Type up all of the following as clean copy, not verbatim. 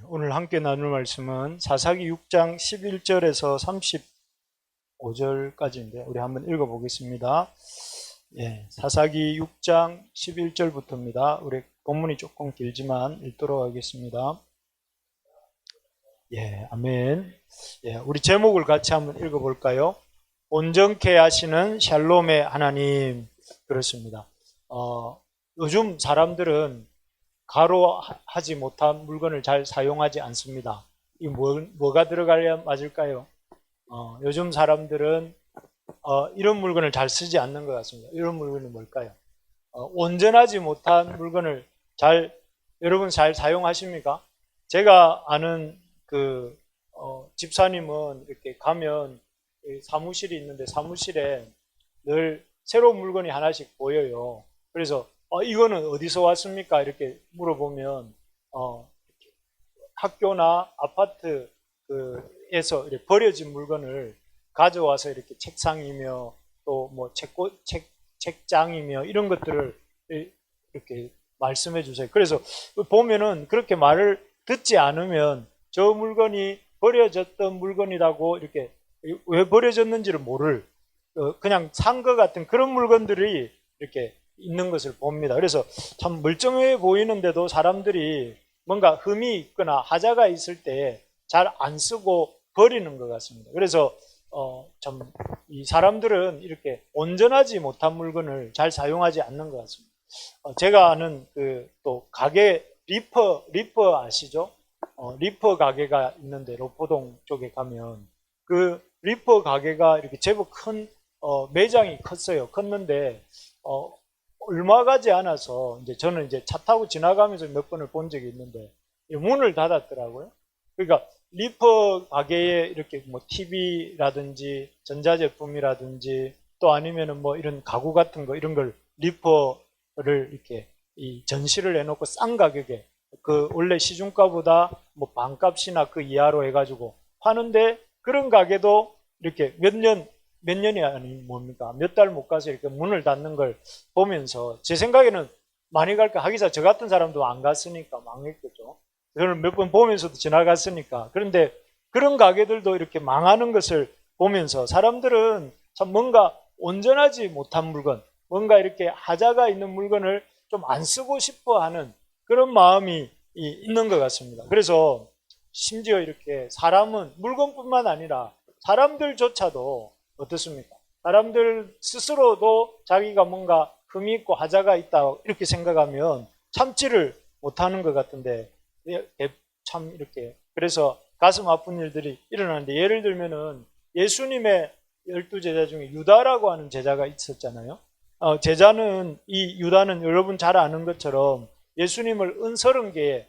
오늘 함께 나눌 말씀은 사사기 6장 11절에서 35절까지인데 우리 한번 읽어보겠습니다. 사사기 6장 11절부터입니다. 우리 본문이 조금 길지만 읽도록 하겠습니다. 아멘. 우리 제목을 같이 한번 읽어볼까요? 온전케 하시는 샬롬의 하나님. 그렇습니다. 요즘 사람들은 가로하지 못한 물건을 잘 사용하지 않습니다. 이 뭐가 들어가야 맞을까요? 요즘 사람들은 이런 물건을 잘 쓰지 않는 것 같습니다. 이런 물건이 뭘까요? 온전하지 못한 물건을 여러분 잘 사용하십니까? 제가 아는 집사님은 이렇게 가면 사무실이 있는데 사무실에 늘 새로운 물건이 하나씩 보여요. 그래서 이거는 어디서 왔습니까? 이렇게 물어보면 학교나 아파트에서 이렇게 버려진 물건을 가져와서 이렇게 책상이며 또 뭐 책장이며 이런 것들을 이렇게 말씀해 주세요. 그래서 보면은 그렇게 말을 듣지 않으면 저 물건이 버려졌던 물건이라고 이렇게 왜 버려졌는지를 모를 그냥 산 것 같은 그런 물건들이 이렇게 있는 것을 봅니다. 그래서 참 멀쩡해 보이는데도 사람들이 뭔가 흠이 있거나 하자가 있을 때 잘 안 쓰고 버리는 것 같습니다. 그래서 참 이 사람들은 이렇게 온전하지 못한 물건을 잘 사용하지 않는 것 같습니다. 제가 아는 또 가게 리퍼 아시죠? 리퍼 가게가 있는데 로포동 쪽에 가면 그 리퍼 가게가 이렇게 제법 큰 매장이 컸는데 얼마 가지 않아서 저는 차 타고 지나가면서 몇 번을 본 적이 있는데 문을 닫았더라고요. 그러니까 리퍼 가게에 이렇게 뭐 TV라든지 전자제품이라든지 또 아니면은 뭐 이런 가구 같은 거 이런 걸 리퍼를 이렇게 전시를 해놓고 싼 가격에 원래 시중가보다 뭐 반값이나 그 이하로 해가지고 파는데 그런 가게도 이렇게 몇 년이 아니 뭡니까? 몇 달 못 가서 이렇게 문을 닫는 걸 보면서 제 생각에는 많이 갈까 하기사 저 같은 사람도 안 갔으니까 망했겠죠. 저는 몇 번 보면서도 지나갔으니까. 그런데 그런 가게들도 이렇게 망하는 것을 보면서 사람들은 참 뭔가 온전하지 못한 물건, 뭔가 이렇게 하자가 있는 물건을 좀 안 쓰고 싶어 하는 그런 마음이 있는 것 같습니다. 그래서 심지어 이렇게 사람은 물건뿐만 아니라 사람들조차도 어떻습니까? 사람들 스스로도 자기가 뭔가 흠이 있고 하자가 있다 이렇게 생각하면 참지를 못하는 것 같은데 참 이렇게 그래서 가슴 아픈 일들이 일어나는데 예를 들면은 예수님의 12제자 중에 유다라고 하는 제자가 있었잖아요. 제자는 이 유다는 여러분 잘 아는 것처럼 예수님을 은 30개에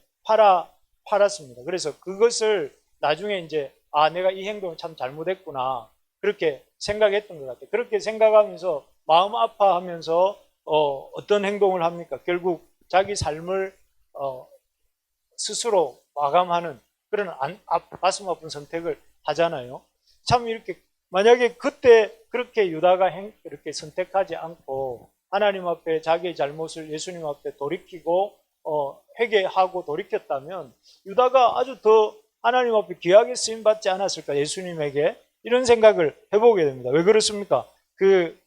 팔았습니다. 그래서 그것을 나중에 내가 이 행동을 참 잘못했구나 그렇게 생각했던 것 같아요. 그렇게 생각하면서 마음 아파하면서 어떤 행동을 합니까? 결국 자기 삶을 스스로 마감하는 그런 가슴 아픈 선택을 하잖아요. 참 이렇게 만약에 그때 그렇게 유다가 이렇게 선택하지 않고 하나님 앞에 자기의 잘못을 예수님 앞에 돌이키고 회개하고 돌이켰다면 유다가 아주 더 하나님 앞에 귀하게 쓰임받지 않았을까 예수님에게 이런 생각을 해보게 됩니다. 왜 그렇습니까?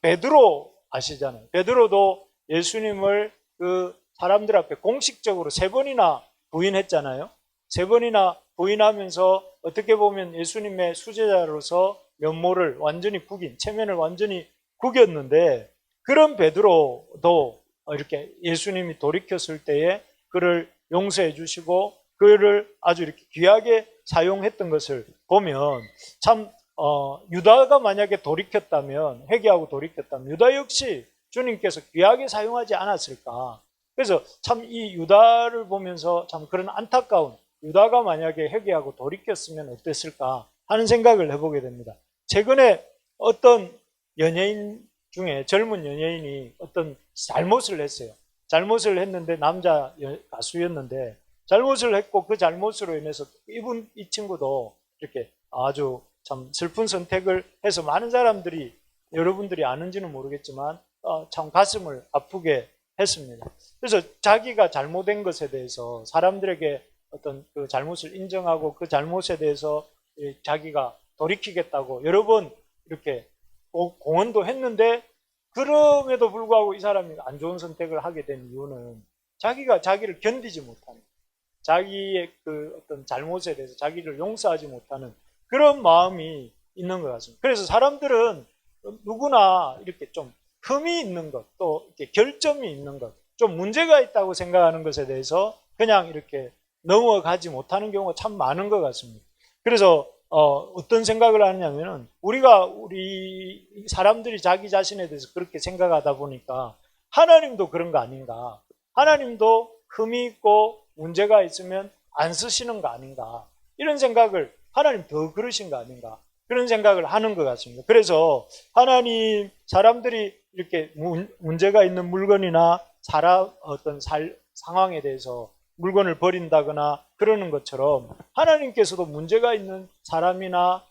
베드로 아시잖아요. 베드로도 예수님을 사람들 앞에 공식적으로 3번이나 부인했잖아요. 3번이나 부인하면서 어떻게 보면 예수님의 수제자로서 면모를 완전히 체면을 완전히 구겼는데 그런 베드로도 이렇게 예수님이 돌이켰을 때에 그를 용서해 주시고 그를 아주 이렇게 귀하게 사용했던 것을 보면 참 유다가 만약에 돌이켰다면 회개하고 돌이켰다면 유다 역시 주님께서 귀하게 사용하지 않았을까. 그래서 참 이 유다를 보면서 참 그런 안타까운 유다가 만약에 회개하고 돌이켰으면 어땠을까 하는 생각을 해보게 됩니다. 최근에 어떤 연예인 중에 젊은 연예인이 어떤 잘못을 했어요. 잘못을 했는데 남자 가수였는데 잘못을 했고 그 잘못으로 인해서 이 친구도 이렇게 아주 참 슬픈 선택을 해서 많은 사람들이 여러분들이 아는지는 모르겠지만 참 가슴을 아프게 했습니다. 그래서 자기가 잘못된 것에 대해서 사람들에게 어떤 그 잘못을 인정하고 그 잘못에 대해서 자기가 돌이키겠다고 여러 번 이렇게 공언도 했는데, 그럼에도 불구하고 이 사람이 안 좋은 선택을 하게 된 이유는 자기가 자기를 견디지 못하는, 자기의 그 어떤 잘못에 대해서 자기를 용서하지 못하는 그런 마음이 있는 것 같습니다. 그래서 사람들은 누구나 이렇게 좀 흠이 있는 것, 또 이렇게 결점이 있는 것, 좀 문제가 있다고 생각하는 것에 대해서 그냥 이렇게 넘어가지 못하는 경우가 참 많은 것 같습니다. 그래서 어떤 생각을 하느냐면은, 우리 사람들이 자기 자신에 대해서 그렇게 생각하다 보니까 하나님도 그런 거 아닌가, 하나님도 흠이 있고 문제가 있으면 안 쓰시는 거 아닌가, 이런 생각을, 하나님 더 그러신 거 아닌가, 그런 생각을 하는 것 같습니다. 그래서 하나님, 사람들이 이렇게 문제가 있는 물건이나 어떤 상황에 대해서 물건을 버린다거나 그러는 것처럼, 하나님께서도 문제가 있는 사람이나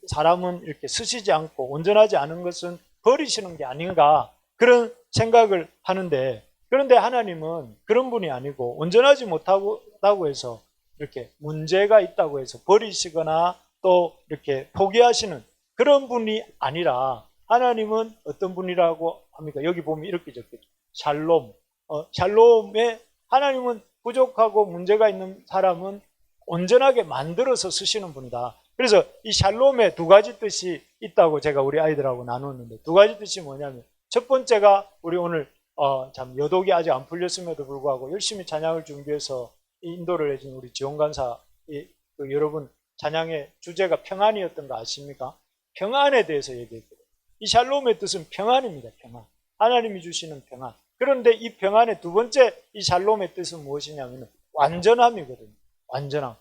사람은 이렇게 쓰시지 않고 온전하지 않은 것은 버리시는 게 아닌가, 그런 생각을 하는데, 그런데 하나님은 그런 분이 아니고, 온전하지 못하다고 해서 이렇게 문제가 있다고 해서 버리시거나 또 이렇게 포기하시는 그런 분이 아니라, 하나님은 어떤 분이라고 합니까? 여기 보면 이렇게 적혀있죠. 샬롬. 샬롬에, 하나님은 부족하고 문제가 있는 사람은 온전하게 만들어서 쓰시는 분이다. 그래서 이 샬롬에 두 가지 뜻이 있다고 제가 우리 아이들하고 나눴는데, 두 가지 뜻이 뭐냐면, 첫 번째가, 우리 오늘 참 여독이 아직 안 풀렸음에도 불구하고 열심히 찬양을 준비해서 인도를 해준 우리 지원 간사, 여러분 찬양의 주제가 평안이었던 거 아십니까? 평안에 대해서 얘기했거든요. 이 샬롬의 뜻은 평안입니다. 평안. 하나님이 주시는 평안. 그런데 이 평안의 두 번째, 이 샬롬의 뜻은 무엇이냐면 완전함이거든요. 완전함.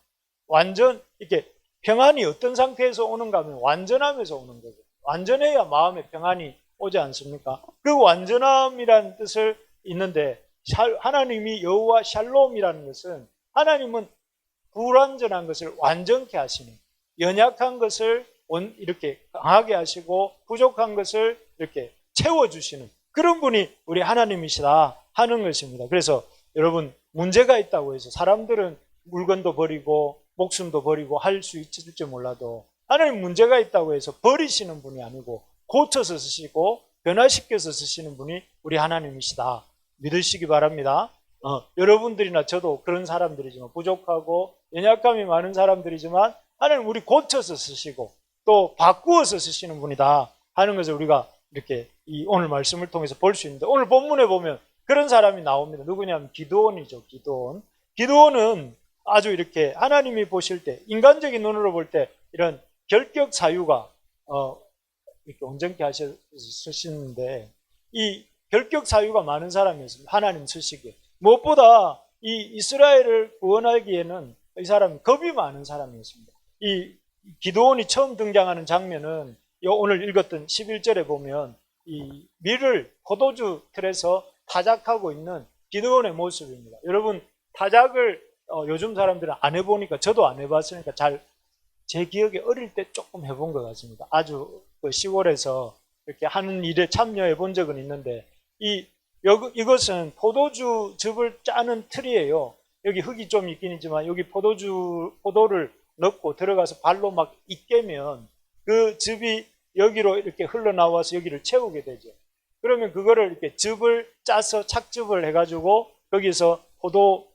이렇게 평안이 어떤 상태에서 오는가 하면 완전함에서 오는 거죠. 완전해야 마음에 평안이 오지 않습니까? 그 완전함이라는 뜻을 있는데, 하나님이 여호와 샬롬이라는 것은, 하나님은 불완전한 것을 완전케 하시는, 연약한 것을 이렇게 강하게 하시고 부족한 것을 이렇게 채워주시는 그런 분이 우리 하나님이시다 하는 것입니다. 그래서 여러분, 문제가 있다고 해서 사람들은 물건도 버리고 목숨도 버리고 할 수 있을지 몰라도, 하나님 문제가 있다고 해서 버리시는 분이 아니고 고쳐서 쓰시고 변화시켜서 쓰시는 분이 우리 하나님이시다 믿으시기 바랍니다. 여러분들이나 저도 그런 사람들이지만, 부족하고 연약감이 많은 사람들이지만, 하나님 우리 고쳐서 쓰시고 또 바꾸어서 쓰시는 분이다 하는 것을 우리가 이렇게 이 오늘 말씀을 통해서 볼 수 있는데, 오늘 본문에 보면 그런 사람이 나옵니다. 누구냐면 기드온이죠. 기드온은 아주 이렇게 하나님이 보실 때, 인간적인 눈으로 볼 때 이런 결격 사유가 이렇게 온전케 하시는데, 이 결격 사유가 많은 사람이었습니다. 하나님 쓰시기에. 무엇보다 이 이스라엘을 구원하기에는 이 사람이 겁이 많은 사람이었습니다. 이 기드온이 처음 등장하는 장면은 오늘 읽었던 11절에 보면, 이 밀을 포도주 틀에서 타작하고 있는 기드온의 모습입니다. 여러분, 타작을 요즘 사람들은 안 해보니까, 저도 안 해봤으니까 제 기억에 어릴 때 조금 해본 것 같습니다. 아주 그 시골에서 이렇게 하는 일에 참여해 본 적은 있는데, 이것은 포도주 즙을 짜는 틀이에요. 여기 흙이 좀 있긴 있지만, 여기 포도를 넣고 들어가서 발로 막 익게면 그 즙이 여기로 이렇게 흘러나와서 여기를 채우게 되죠. 그러면 그거를 이렇게 즙을 짜서 착즙을 해가지고 거기서 포도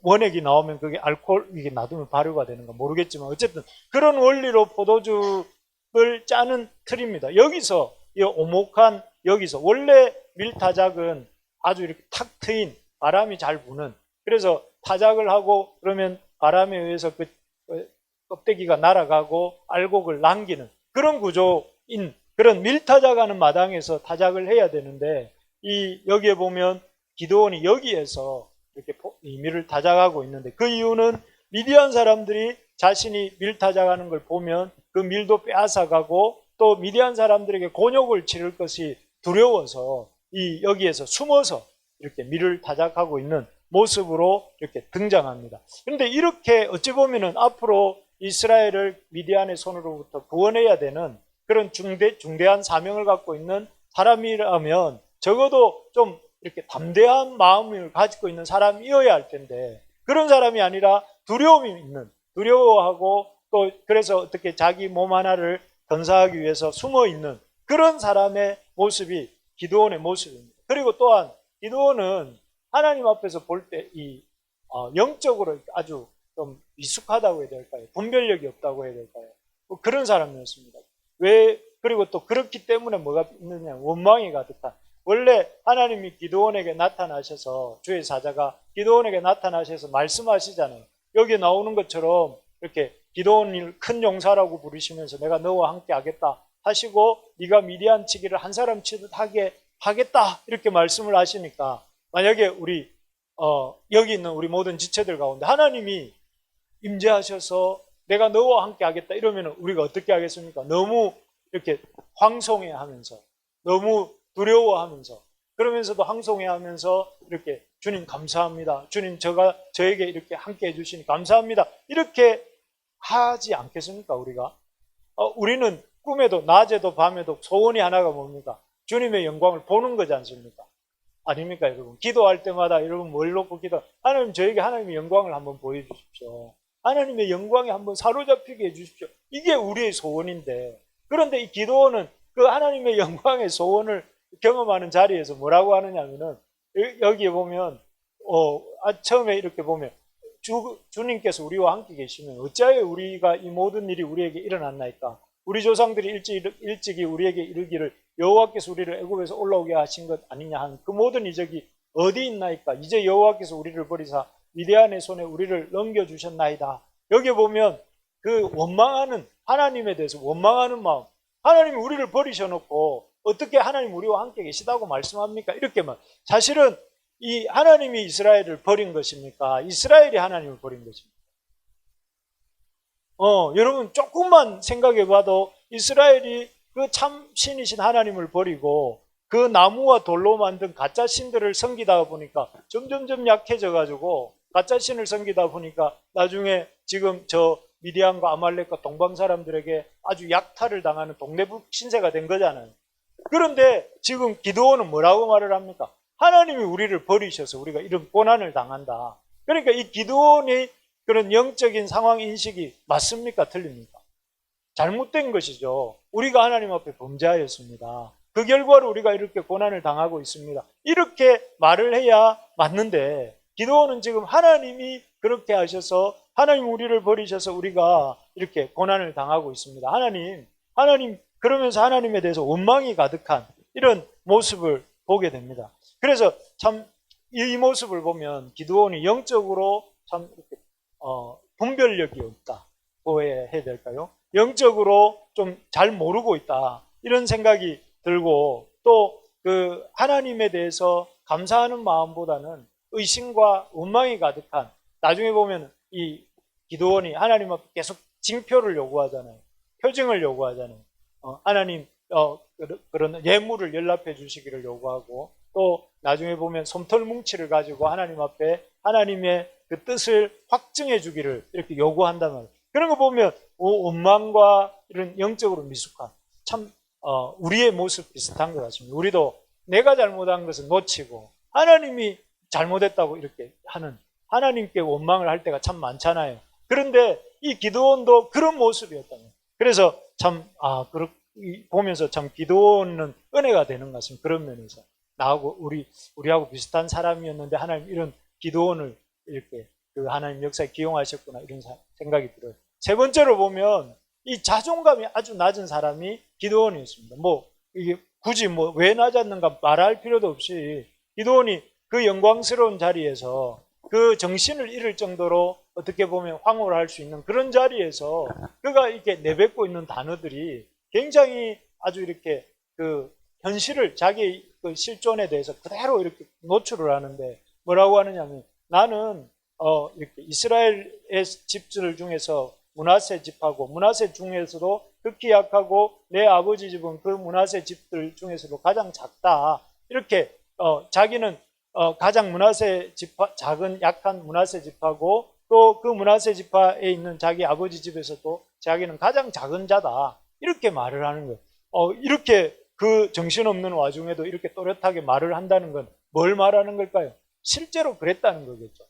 원액이 나오면 그게 알코올, 이게 놔두면 발효가 되는가 모르겠지만, 어쨌든 그런 원리로 포도즙을 짜는 틀입니다. 여기서 이 오목한, 여기서 원래 밀타작은 아주 이렇게 탁 트인, 바람이 잘 부는, 그래서 타작을 하고 그러면 바람에 의해서 그 껍데기가 날아가고 알곡을 남기는 그런 구조인, 그런 밀타작하는 마당에서 타작을 해야 되는데, 여기에 보면 기드온이 여기에서 이렇게 밀을 타작하고 있는데, 그 이유는 미디안 사람들이 자신이 밀 타작하는 걸 보면 그 밀도 빼앗아가고, 또 미디안 사람들에게 곤욕을 치를 것이 두려워서 여기에서 숨어서 이렇게 밀을 타작하고 있는 모습으로 이렇게 등장합니다. 그런데 이렇게 어찌 보면은 앞으로 이스라엘을 미디안의 손으로부터 구원해야 되는 그런 중대한 사명을 갖고 있는 사람이라면, 적어도 좀 이렇게 담대한 마음을 가지고 있는 사람이어야 할 텐데, 그런 사람이 아니라 두려움이 있는, 두려워하고 또 그래서 어떻게 자기 몸 하나를 건사하기 위해서 숨어 있는 그런 사람의 모습이 기드온의 모습입니다. 그리고 또한 기드온은 하나님 앞에서 볼 때 이 영적으로 아주 좀 미숙하다고 해야 될까요? 분별력이 없다고 해야 될까요? 뭐 그런 사람이었습니다. 왜? 그리고 또 그렇기 때문에 뭐가 있느냐? 원망이 가득한. 원래 하나님이 기드온에게 나타나셔서, 주의 사자가 기드온에게 나타나셔서 말씀하시잖아요. 여기 나오는 것처럼 이렇게 기드온을 큰 용사라고 부르시면서 내가 너와 함께 하겠다 하시고, 네가 미디안 치기를 한 사람 치듯 하게 하겠다 이렇게 말씀을 하시니까, 만약에 우리 여기 있는 우리 모든 지체들 가운데 하나님이 임재하셔서 내가 너와 함께 하겠다 이러면 우리가 어떻게 하겠습니까? 너무 이렇게 황송해하면서, 너무 두려워하면서, 그러면서도 황송해하면서 이렇게 주님 감사합니다, 주님 저에게 이렇게 함께 해주시니 감사합니다 이렇게 하지 않겠습니까? 우리가 우리는 꿈에도 낮에도 밤에도 소원이 하나가 뭡니까? 주님의 영광을 보는 거지 않습니까? 아닙니까 여러분? 기도할 때마다 여러분 뭘 놓고 하나님 저에게 하나님의 영광을 한번 보여주십시오, 하나님의 영광에 한번 사로잡히게 해주십시오, 이게 우리의 소원인데, 그런데 이 기도는 그 하나님의 영광의 소원을 경험하는 자리에서 뭐라고 하느냐면은, 여기에 보면 처음에 이렇게 보면 주님께서 우리와 함께 계시면 어찌하여 우리가 이 모든 일이 우리에게 일어났나이까? 우리 조상들이 일찍이 우리에게 이르기를 여호와께서 우리를 애굽에서 올라오게 하신 것 아니냐 한 그 모든 이적이 어디 있나이까? 이제 여호와께서 우리를 버리사 미디안의 손에 우리를 넘겨주셨나이다. 여기 보면 그 원망하는, 하나님에 대해서 원망하는 마음, 하나님이 우리를 버리셔놓고 어떻게 하나님 우리와 함께 계시다고 말씀합니까? 이렇게만. 사실은 이 하나님이 이스라엘을 버린 것입니까? 이스라엘이 하나님을 버린 것입니까? 여러분 조금만 생각해 봐도 이스라엘이 그 참 신이신 하나님을 버리고 그 나무와 돌로 만든 가짜 신들을 섬기다 보니까 점점점 약해져 가지고, 가짜 신을 섬기다 보니까 나중에 지금 저 미디안과 아말렉과 동방 사람들에게 아주 약탈을 당하는 동네북 신세가 된 거잖아요. 그런데 지금 기드온은 뭐라고 말을 합니까? 하나님이 우리를 버리셔서 우리가 이런 고난을 당한다. 그러니까 이 기드온이 그런 영적인 상황 인식이 맞습니까? 틀립니까? 잘못된 것이죠. 우리가 하나님 앞에 범죄하였습니다. 그 결과로 우리가 이렇게 고난을 당하고 있습니다. 이렇게 말을 해야 맞는데, 기드온은 지금 하나님이 그렇게 하셔서 하나님 우리를 버리셔서 우리가 이렇게 고난을 당하고 있습니다. 하나님 그러면서 하나님에 대해서 원망이 가득한 이런 모습을 보게 됩니다. 그래서 참 이 모습을 보면 기드온이 영적으로 참 이렇게 분별력이 없다고 해야 될까요? 영적으로 좀 잘 모르고 있다 이런 생각이 들고, 또 그 하나님에 대해서 감사하는 마음보다는 의심과 원망이 가득한, 나중에 보면 이 기드온이 하나님 앞에 계속 징표를 요구하잖아요. 표징을 요구하잖아요. 하나님 그런 예물을 연락해 주시기를 요구하고, 또 나중에 보면 솜털 뭉치를 가지고 하나님 앞에 하나님의 그 뜻을 확증해 주기를 이렇게 요구한단 말이에요. 그런 거 보면 원망과 이런 영적으로 미숙한, 참 우리의 모습 비슷한 것 같습니다. 우리도 내가 잘못한 것은 놓치고 하나님이 잘못했다고 이렇게 하는, 하나님께 원망을 할 때가 참 많잖아요. 그런데 이 기드온도 그런 모습이었다는 거예요. 그래서 참 보면서 참 기드온은 은혜가 되는 것 같습니다. 그런 면에서 나하고 우리하고 비슷한 사람이었는데 하나님 이런 기드온을 이렇게 그 하나님 역사에 기용하셨구나 이런 생각이 들어요. 세 번째로 보면 이 자존감이 아주 낮은 사람이 기드온이었습니다. 이게 굳이 왜 낮았는가 말할 필요도 없이 기드온이 그 영광스러운 자리에서 그 정신을 잃을 정도로 어떻게 보면 황홀할 할 수 있는 그런 자리에서 그가 이렇게 내뱉고 있는 단어들이 굉장히 아주 이렇게 그 현실을, 자기 그 실존에 대해서 그대로 이렇게 노출을 하는데, 뭐라고 하느냐면, 나는 이렇게 이스라엘의 집들 중에서 므낫세 집하고, 므낫세 중에서도 극히 약하고 내 아버지 집은 그 므낫세 집들 중에서도 가장 작다. 이렇게 자기는 가장 므낫세 지파, 작은 약한 므낫세 집하고, 또 그 므낫세 지파에 있는 자기 아버지 집에서도 자기는 가장 작은 자다. 이렇게 말을 하는 거예요. 이렇게 그 정신없는 와중에도 이렇게 또렷하게 말을 한다는 건 뭘 말하는 걸까요? 실제로 그랬다는 거겠죠.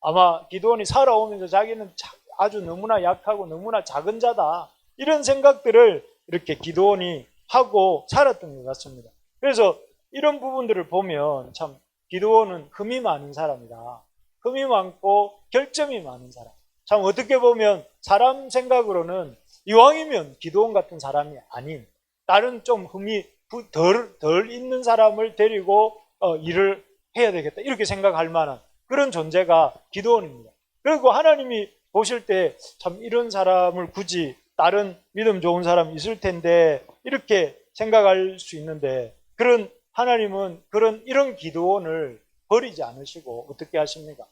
아마 기드온이 살아오면서 자기는 아주 너무나 약하고 너무나 작은 자다, 이런 생각들을 이렇게 기드온이 하고 살았던 것 같습니다. 그래서 이런 부분들을 보면 참 기드온은 흠이 많은 사람이다, 흠이 많고 결점이 많은 사람. 참 어떻게 보면 사람 생각으로는 이왕이면 기드온 같은 사람이 아닌 다른 좀 흠이 덜 있는 사람을 데리고 일을 해야 되겠다, 이렇게 생각할 만한 그런 존재가 기드온입니다. 그리고 하나님이 보실 때 참 이런 사람을 굳이 다른 믿음 좋은 사람이 있을 텐데 이렇게 생각할 수 있는데, 그런 하나님은 이런 기드온을 버리지 않으시고 어떻게 하십니까?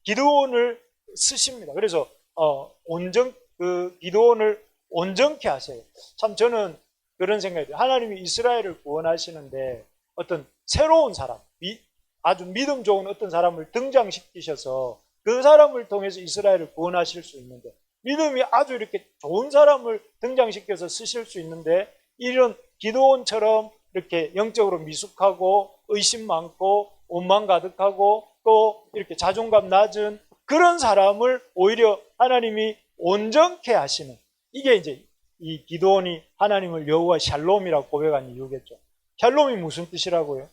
기드온을 쓰십니다. 그래서 기드온을 온전케 하세요. 참 저는 그런 생각이 돼요. 하나님이 이스라엘을 구원하시는데 어떤 새로운 사람, 아주 믿음 좋은 어떤 사람을 등장시키셔서 그 사람을 통해서 이스라엘을 구원하실 수 있는데, 믿음이 아주 이렇게 좋은 사람을 등장시켜서 쓰실 수 있는데, 이런 기드온처럼 이렇게 영적으로 미숙하고 의심 많고 오만 가득하고 또 이렇게 자존감 낮은 그런 사람을 오히려 하나님이 온전케 하시는, 이게 이제 이 기드온이 하나님을 여호와 샬롬이라고 고백한 이유겠죠. 샬롬이 무슨 뜻이라고요?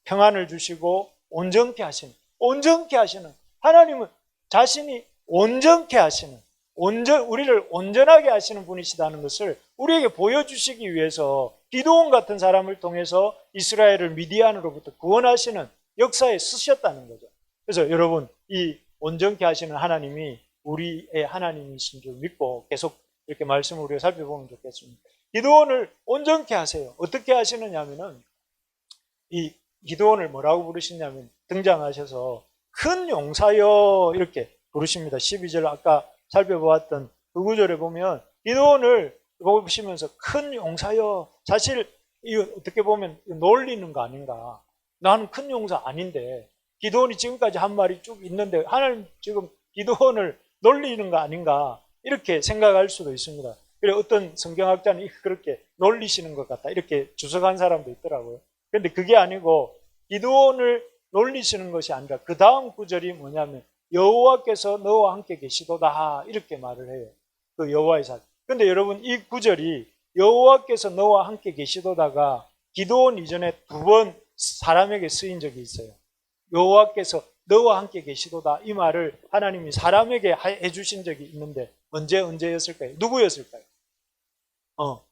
평안을 주시고 온전케 하시는, 온전케 하시는 하나님은 자신이 온전케 하시는, 우리를 온전하게 하시는 분이시다는 것을 우리에게 보여주시기 위해서 기드온 같은 사람을 통해서 이스라엘을 미디안으로부터 구원하시는 역사에 쓰셨다는 거죠. 그래서 여러분, 이 온전케 하시는 하나님이 우리의 하나님이신 줄 믿고 계속 이렇게 말씀을 우리가 살펴보면 좋겠습니다. 기드온을 온전케 하세요. 어떻게 하시느냐 하면은, 이 기드온을 뭐라고 부르시냐면, 등장하셔서 큰 용사여 이렇게 부르십니다. 12절 아까 살펴보았던 그 구절에 보면 기드온을 보시면서 큰 용사여, 사실 이거 어떻게 보면 놀리는 거 아닌가, 나는 큰 용사 아닌데 기드온이 지금까지 한 말이 쭉 있는데 하나님 지금 기드온을 놀리는 거 아닌가, 이렇게 생각할 수도 있습니다. 그래 어떤 성경학자는 그렇게 놀리시는 것 같다, 이렇게 주석한 사람도 있더라고요. 그런데 그게 아니고 기드온을 놀리시는 것이 아니라 그 다음 구절이 뭐냐면 여호와께서 너와 함께 계시도다, 이렇게 말을 해요. 그 여호와의 사. 근데 여러분, 이 구절이 여호와께서 너와 함께 계시도다가 기드온 이전에 두 번 사람에게 쓰인 적이 있어요. 여호와께서 너와 함께 계시도다, 이 말을 하나님이 사람에게 해주신 적이 있는데 언제였을까요? 누구였을까요?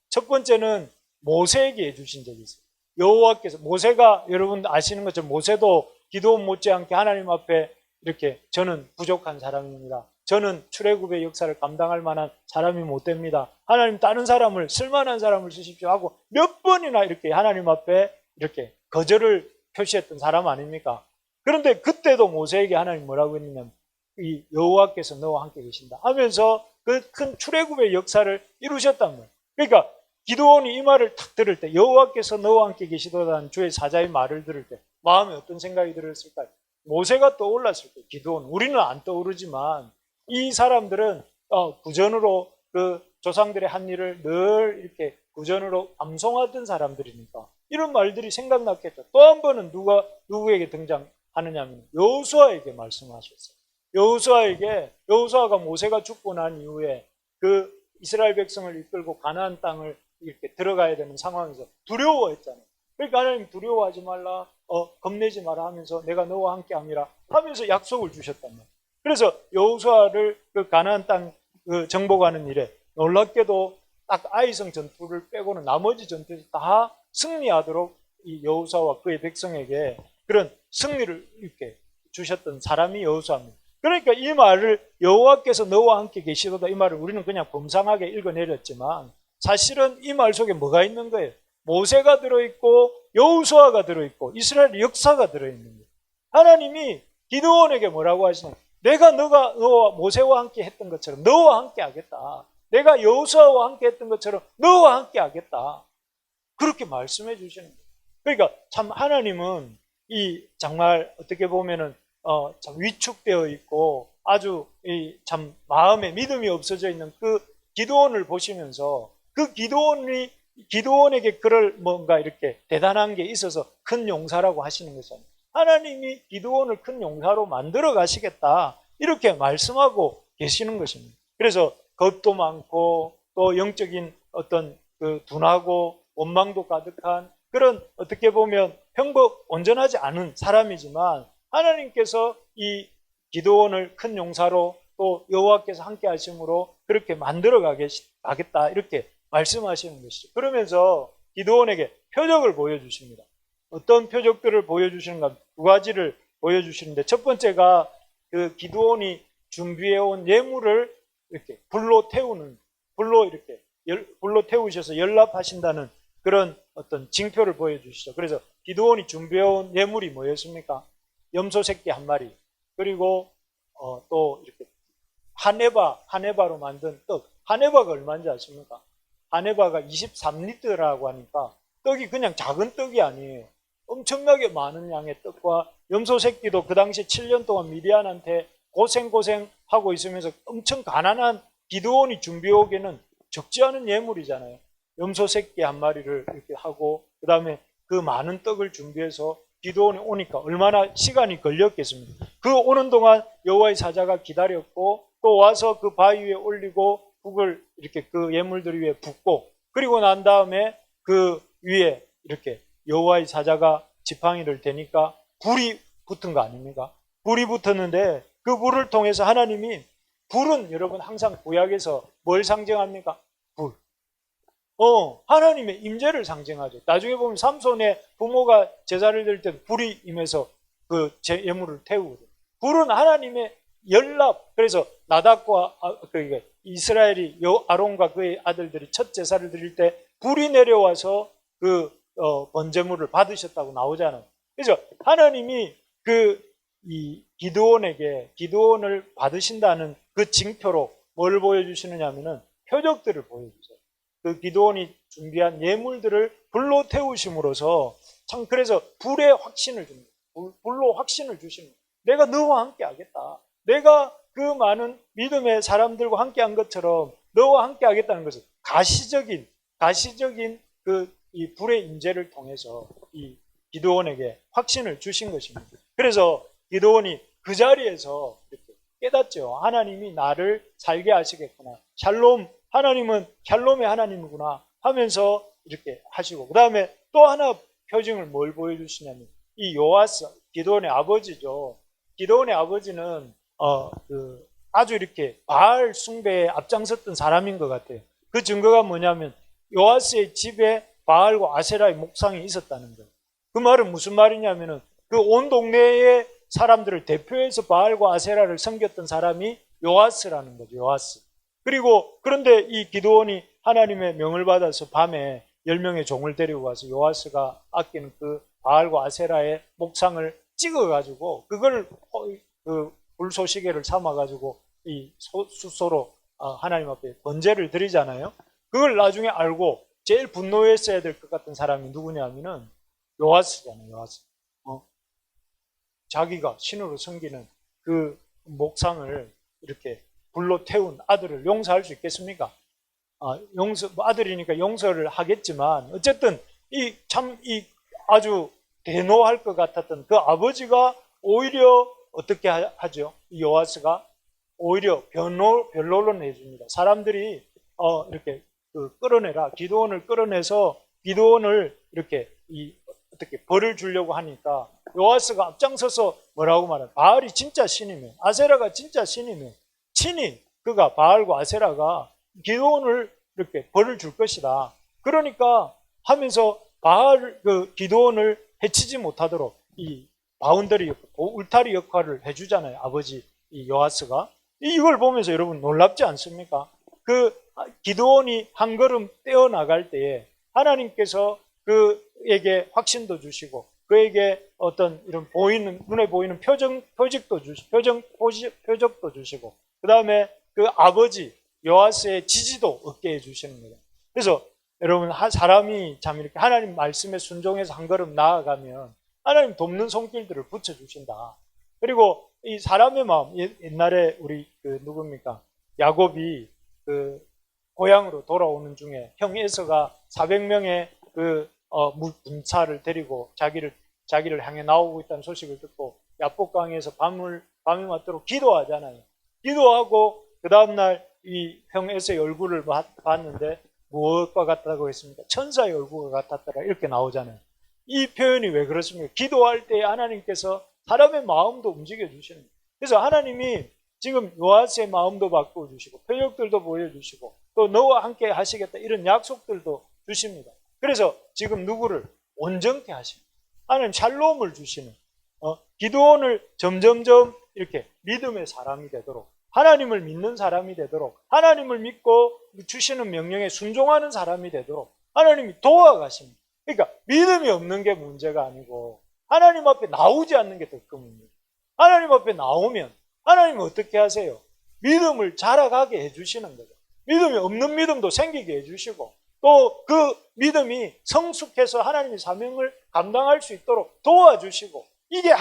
첫 번째는 모세에게 해주신 적이 있어요. 여호와께서, 모세가 여러분 아시는 것처럼 모세도 기드온 못지않게 하나님 앞에 이렇게 저는 부족한 사람입니다, 저는 출애굽의 역사를 감당할 만한 사람이 못 됩니다, 하나님 다른 사람을, 쓸만한 사람을 쓰십시오 하고 몇 번이나 이렇게 하나님 앞에 이렇게 거절을 표시했던 사람 아닙니까? 그런데 그때도 모세에게 하나님 뭐라고 했냐면 이 여호와께서 너와 함께 계신다 하면서 그 큰 출애굽의 역사를 이루셨단 말이에요. 그러니까 기드온이 이 말을 탁 들을 때, 여호와께서 너와 함께 계시도다는 주의 사자의 말을 들을 때 마음에 어떤 생각이 들었을까요? 모세가 떠올랐을 때, 기드온, 우리는 안 떠오르지만 이 사람들은 구전으로 그 조상들의 한 일을 늘 이렇게 구전으로 암송하던 사람들이니까 이런 말들이 생각났겠죠. 또 한 번은 누구에게 등장하느냐면 여호수아에게 말씀하셨어요. 여호수아가 모세가 죽고 난 이후에 그 이스라엘 백성을 이끌고 가나안 땅을 이렇게 들어가야 되는 상황에서 두려워했잖아요. 그러니까 하나님 두려워하지 말라, 겁내지 마라 하면서 내가 너와 함께 함이라 하면서 약속을 주셨단 말이에요. 그래서 여호수아를 그 가나안 땅 그 정복하는 일에 놀랍게도 딱 아이성 전투를 빼고는 나머지 전투에서 다 승리하도록 이 여호수아와 그의 백성에게 그런 승리를 이렇게 주셨던 사람이 여호수아입니다. 그러니까 이 말을 여호와께서 너와 함께 계시도다, 이 말을 우리는 그냥 범상하게 읽어내렸지만 사실은 이 말 속에 뭐가 있는 거예요? 모세가 들어있고 여호수아가 들어있고 이스라엘의 역사가 들어있는 거예요. 하나님이 기드온에게 뭐라고 하시냐, 내가 너와 모세와 함께 했던 것처럼 너와 함께 하겠다, 내가 여호수아와 함께 했던 것처럼 너와 함께 하겠다, 그렇게 말씀해 주시는 거예요. 그러니까 참 하나님은 이 정말 어떻게 보면은 참 위축되어 있고 아주 참 마음에 믿음이 없어져 있는 그 기드온을 보시면서 그 기드온에게 그럴 뭔가 이렇게 대단한 게 있어서 큰 용사라고 하시는 것은, 하나님이 기드온을 큰 용사로 만들어 가시겠다, 이렇게 말씀하고 계시는 것입니다. 그래서 겁도 많고 또 영적인 어떤 그 둔하고 원망도 가득한 그런 어떻게 보면 평범 온전하지 않은 사람이지만 하나님께서 이 기드온을 큰 용사로 또 여호와께서 함께 하심으로 그렇게 만들어 가겠다 이렇게 말씀하시는 것이죠. 그러면서 기드온에게 표적을 보여주십니다. 어떤 표적들을 보여주시는가 두 가지를 보여주시는데 첫 번째가 그 기드온이 준비해온 예물을 이렇게 불로 태우셔서 연납하신다는 그런 어떤 징표를 보여주시죠. 그래서 기드온이 준비해온 예물이 뭐였습니까? 염소 새끼 한 마리, 그리고 또 이렇게 한에바로 만든 떡. 한에바가 얼마인지 아십니까? 한에바가 23리터라고 하니까 떡이 그냥 작은 떡이 아니에요. 엄청나게 많은 양의 떡과 염소 새끼도 그 당시 7년 동안 미디안한테 고생하고 있으면서 엄청 가난한 기드온이 준비하기에는 적지 않은 예물이잖아요. 염소 새끼 한 마리를 이렇게 하고 그 다음에 그 많은 떡을 준비해서 기드온이 오니까 얼마나 시간이 걸렸겠습니까? 그 오는 동안 여호와의 사자가 기다렸고 또 와서 그 바위 위에 올리고 북을 이렇게 그 예물들 위에 붓고 그리고 난 다음에 그 위에 이렇게 여호와의 사자가 지팡이를 대니까 불이 붙은 거 아닙니까? 불이 붙었는데 그 불을 통해서 하나님이 불은 여러분 항상 구약에서 뭘 상징합니까? 불. 하나님의 임재를 상징하죠. 나중에 보면 삼손의 부모가 제사를 드릴 때 불이 임해서 그 예물을 태우거든요. 불은 하나님의 연합. 그래서 나답과 이스라엘이 아론과 그의 아들들이 첫 제사를 드릴 때 불이 내려와서 그 번제물을 받으셨다고 나오잖아요. 그래서 하나님이 이 기드온을 받으신다는 그 징표로 뭘 보여주시느냐 하면은 표적들을 보여주세요. 그 기드온이 준비한 예물들을 불로 태우심으로써 참 그래서 불의 확신을 줍니다. 불로 확신을 주시는 거예요. 내가 너와 함께 하겠다. 내가 그 많은 믿음의 사람들과 함께 한 것처럼 너와 함께 하겠다는 것은 가시적인 이 불의 임재를 통해서 이 기드온에게 확신을 주신 것입니다. 그래서 기드온이 그 자리에서 이렇게 깨닫죠. 하나님이 나를 살게 하시겠구나. 샬롬, 하나님은 샬롬의 하나님이구나 하면서 이렇게 하시고 그 다음에 또 하나 표징을 뭘 보여주시냐면 이 요아스, 기드온의 아버지죠. 기드온의 아버지는 아주 이렇게 바알 숭배에 앞장섰던 사람인 것 같아요. 그 증거가 뭐냐면 요아스의 집에 바알과 아세라의 목상이 있었다는 거예요. 그 말은 무슨 말이냐면은 그 온 동네의 사람들을 대표해서 바알과 아세라를 섬겼던 사람이 요아스라는 거죠. 요아스. 그리고 그런데 이 기드온이 하나님의 명을 받아서 밤에 10명의 종을 데리고 가서 요아스가 아끼는 그 바알과 아세라의 목상을 찍어가지고 그걸 그 불쏘시개를 삼아가지고 이 숫소로 하나님 앞에 번제를 드리잖아요. 그걸 나중에 알고 제일 분노했어야 될 것 같은 사람이 누구냐면은 요아스잖아요. 요아스. 자기가 신으로 섬기는 그 목상을 이렇게 불로 태운 아들을 용서할 수 있겠습니까? 아들이니까 용서를 하겠지만 어쨌든 이 아주 대노할 것 같았던 그 아버지가 오히려 어떻게 하죠? 이 요아스가 오히려 변론을 해줍니다. 사람들이 이렇게 끌어내라, 기드온을 끌어내서 기드온을 이렇게 어떻게 벌을 주려고 하니까 요아스가 앞장서서 뭐라고 말해요? 바알이 진짜 신이며 아세라가 진짜 신이며 친히 그가 바알과 아세라가 기드온을 이렇게 벌을 줄 것이다. 그러니까 하면서 기드온을 해치지 못하도록 이 바운더리 울타리 역할을 해주잖아요. 아버지 이 요아스가. 이걸 보면서 여러분 놀랍지 않습니까? 그 기드온이 한 걸음 떼어나갈 때에 하나님께서 그에게 확신도 주시고 그에게 어떤 이런 눈에 보이는 표적도 주시고 그 다음에 그 아버지 요아스의 지지도 얻게 해주시는 거예요. 그래서 여러분 사람이 참 이렇게 하나님 말씀에 순종해서 한 걸음 나아가면 하나님 돕는 손길들을 붙여주신다. 그리고 이 사람의 마음, 옛날에 우리 누굽니까? 야곱이 고향으로 돌아오는 중에 형 에서가 400명의 군사를 데리고 자기를 향해 나오고 있다는 소식을 듣고 야복강에서 밤을 밤이 맞도록 기도하잖아요. 기도하고 그 다음날 이 형 에서의 얼굴을 봤는데 무엇과 같다고 했습니까? 천사의 얼굴과 같았더라 이렇게 나오잖아요. 이 표현이 왜 그렇습니까? 기도할 때 하나님께서 사람의 마음도 움직여 주시는 거예요. 그래서 하나님이 지금 요아스의 마음도 바꾸어 주시고 표적들도 보여주시고 또 너와 함께 하시겠다 이런 약속들도 주십니다. 그래서 지금 누구를 온전케 하십니다. 하나님 샬롬을 주시는 기도원을 점점점 이렇게 믿음의 사람이 되도록 하나님을 믿는 사람이 되도록 하나님을 믿고 주시는 명령에 순종하는 사람이 되도록 하나님이 도와가십니다. 그러니까 믿음이 없는 게 문제가 아니고 하나님 앞에 나오지 않는 게 더 큰 문제예요. 하나님 앞에 나오면 하나님은 어떻게 하세요? 믿음을 자라가게 해주시는 거죠. 믿음이 없는 믿음도 생기게 해주시고 또 그 믿음이 성숙해서 하나님의 사명을 감당할 수 있도록 도와주시고 이게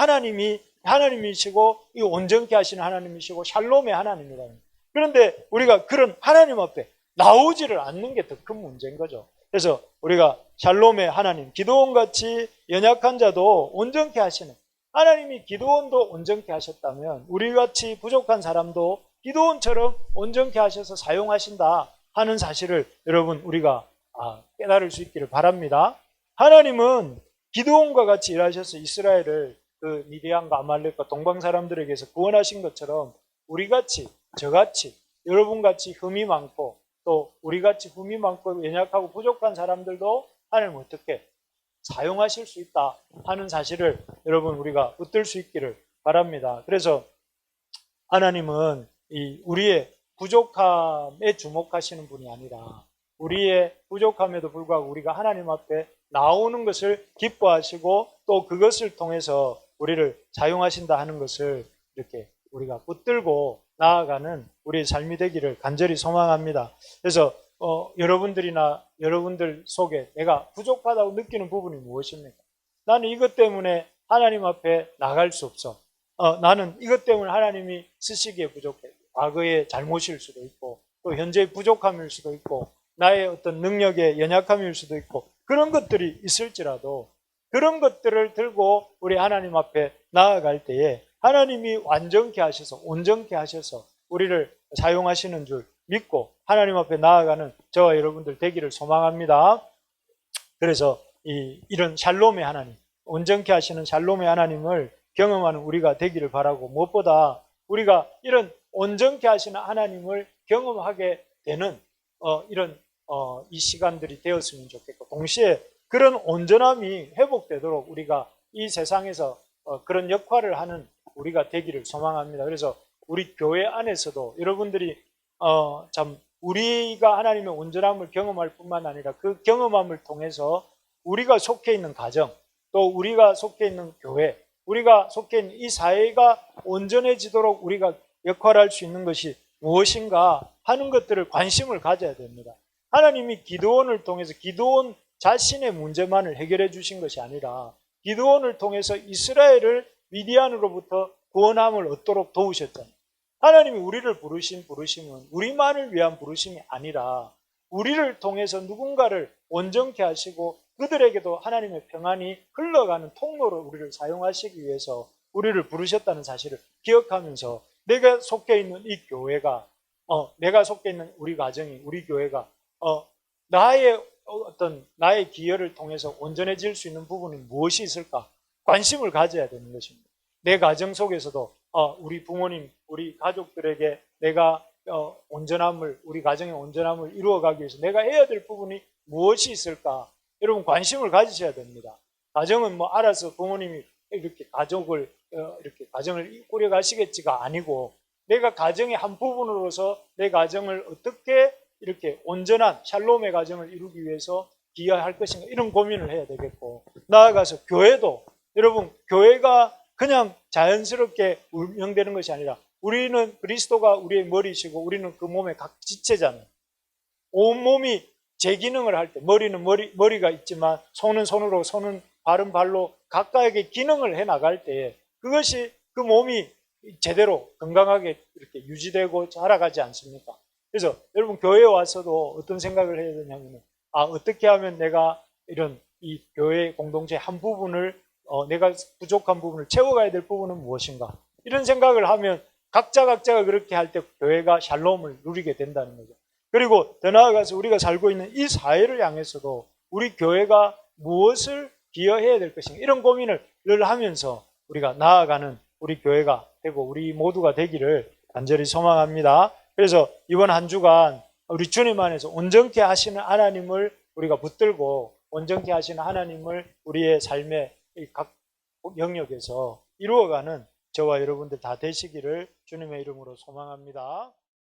하나님이시고 이 온전케 하시는 하나님이시고 샬롬의 하나님이라는 거예요. 그런데 우리가 그런 하나님 앞에 나오지를 않는 게 더 큰 문제인 거죠. 그래서 우리가 샬롬의 하나님, 기도원같이 연약한 자도 온전케 하시는 하나님이 기도원도 온전케 하셨다면 우리같이 부족한 사람도 기도원처럼 온전케 하셔서 사용하신다 하는 사실을 여러분 우리가 깨달을 수 있기를 바랍니다. 하나님은 기도원과 같이 일하셔서 이스라엘을 그 미디안과 아말렉과 동방 사람들에게서 구원하신 것처럼 우리같이 저같이 여러분같이 흠이 많고 또 우리같이 흠이 많고 연약하고 부족한 사람들도 하나님 어떻게 사용하실 수 있다 하는 사실을 여러분 우리가 붙들 수 있기를 바랍니다. 그래서 하나님은 우리의 부족함에 주목하시는 분이 아니라 우리의 부족함에도 불구하고 우리가 하나님 앞에 나오는 것을 기뻐하시고 또 그것을 통해서 우리를 사용하신다 하는 것을 이렇게 우리가 붙들고 나아가는 우리의 삶이 되기를 간절히 소망합니다. 그래서 여러분들이나 여러분들 속에 내가 부족하다고 느끼는 부분이 무엇입니까? 나는 이것 때문에 하나님 앞에 나갈 수 없어. 나는 이것 때문에 하나님이 쓰시기에 부족해. 과거의 잘못일 수도 있고 또 현재의 부족함일 수도 있고 나의 어떤 능력의 연약함일 수도 있고 그런 것들이 있을지라도 그런 것들을 들고 우리 하나님 앞에 나아갈 때에 하나님이 완전케 하셔서 온전케 하셔서 우리를 사용하시는 줄 믿고 하나님 앞에 나아가는 저와 여러분들 되기를 소망합니다. 그래서 이런 샬롬의 하나님, 온전케 하시는 샬롬의 하나님을 경험하는 우리가 되기를 바라고 무엇보다 우리가 이런 온전케 하시는 하나님을 경험하게 되는 이런 이 시간들이 되었으면 좋겠고 동시에 그런 온전함이 회복되도록 우리가 이 세상에서 그런 역할을 하는 우리가 되기를 소망합니다. 그래서 우리 교회 안에서도 여러분들이 참 우리가 하나님의 온전함을 경험할 뿐만 아니라 그 경험함을 통해서 우리가 속해 있는 가정 또 우리가 속해 있는 교회 우리가 속해 있는 이 사회가 온전해지도록 우리가 역할할 수 있는 것이 무엇인가 하는 것들을 관심을 가져야 됩니다. 하나님이 기드온을 통해서 기드온 자신의 문제만을 해결해 주신 것이 아니라 기드온을 통해서 이스라엘을 미디안으로부터 구원함을 얻도록 도우셨잖아요. 하나님이 우리를 부르신 부르심은 우리만을 위한 부르심이 아니라 우리를 통해서 누군가를 온전케 하시고 그들에게도 하나님의 평안이 흘러가는 통로로 우리를 사용하시기 위해서 우리를 부르셨다는 사실을 기억하면서 내가 속해 있는 이 교회가 내가 속해 있는 우리 가정이 우리 교회가 나의 기여를 통해서 온전해질 수 있는 부분이 무엇이 있을까 관심을 가져야 되는 것입니다. 내 가정 속에서도 우리 부모님, 우리 가족들에게 내가 온전함을 우리 가정의 온전함을 이루어가기 위해서 내가 해야 될 부분이 무엇이 있을까? 여러분 관심을 가지셔야 됩니다. 가정은 뭐 알아서 부모님이 이렇게 가정을 꾸려가시겠지가 아니고 내가 가정의 한 부분으로서 내 가정을 어떻게 이렇게 온전한 샬롬의 가정을 이루기 위해서 기여할 것인가 이런 고민을 해야 되겠고 나아가서 교회도 여러분 교회가 그냥 자연스럽게 운영되는 것이 아니라 우리는 그리스도가 우리의 머리시고 우리는 그 몸의 각 지체잖아요. 온몸이 제 기능을 할 때 머리는 머리가 있지만 손은 손으로 손은 발은 발로 각각의 기능을 해 나갈 때 그것이 그 몸이 제대로 건강하게 이렇게 유지되고 자라가지 않습니까? 그래서 여러분 교회에 와서도 어떤 생각을 해야 되냐면 어떻게 하면 내가 이런 이 교회 공동체 한 부분을 내가 부족한 부분을 채워가야 될 부분은 무엇인가? 이런 생각을 하면 각자가 그렇게 할 때 교회가 샬롬을 누리게 된다는 거죠. 그리고 더 나아가서 우리가 살고 있는 이 사회를 향해서도 우리 교회가 무엇을 기여해야 될 것인가, 이런 고민을 늘 하면서 우리가 나아가는 우리 교회가 되고 우리 모두가 되기를 간절히 소망합니다. 그래서 이번 한 주간 우리 주님 안에서 온전케 하시는 하나님을 우리가 붙들고 온전케 하시는 하나님을 우리의 삶의 각 영역에서 이루어가는 저와 여러분들 다 되시기를 주님의 이름으로 소망합니다.